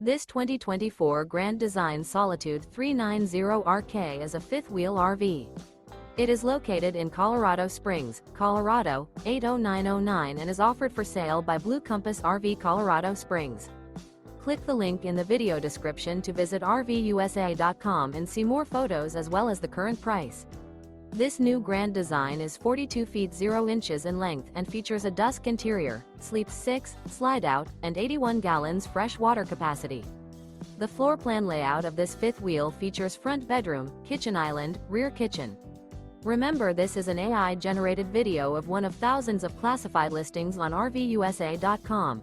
This 2024 Grand Design Solitude 390RK is a fifth-wheel RV. It is located in Colorado Springs, Colorado, 80909 and is offered for sale by Blue Compass RV Colorado Springs. Click the link in the video description to visit RVUSA.com and see more photos as well as the current price. This new Grand Design is 42 feet 0 inches in length and features a DUSK interior, sleeps 6, slide-out, and 81 gallons fresh water capacity. The floor plan layout of this fifth wheel features front bedroom, kitchen island, rear kitchen. Remember, this is an AI-generated video of one of thousands of classified listings on RVUSA.com.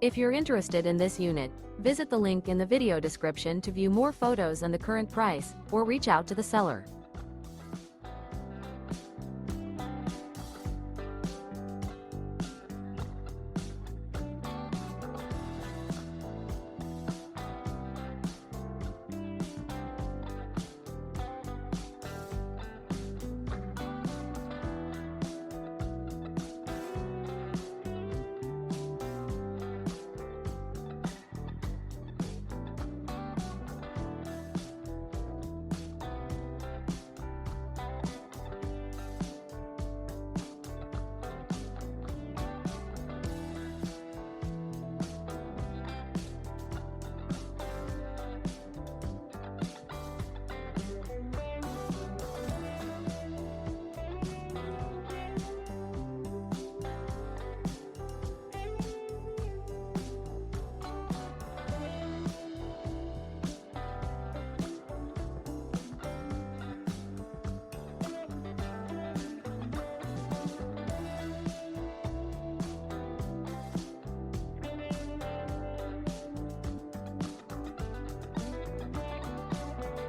If you're interested in this unit, visit the link in the video description to view more photos and the current price, or reach out to the seller.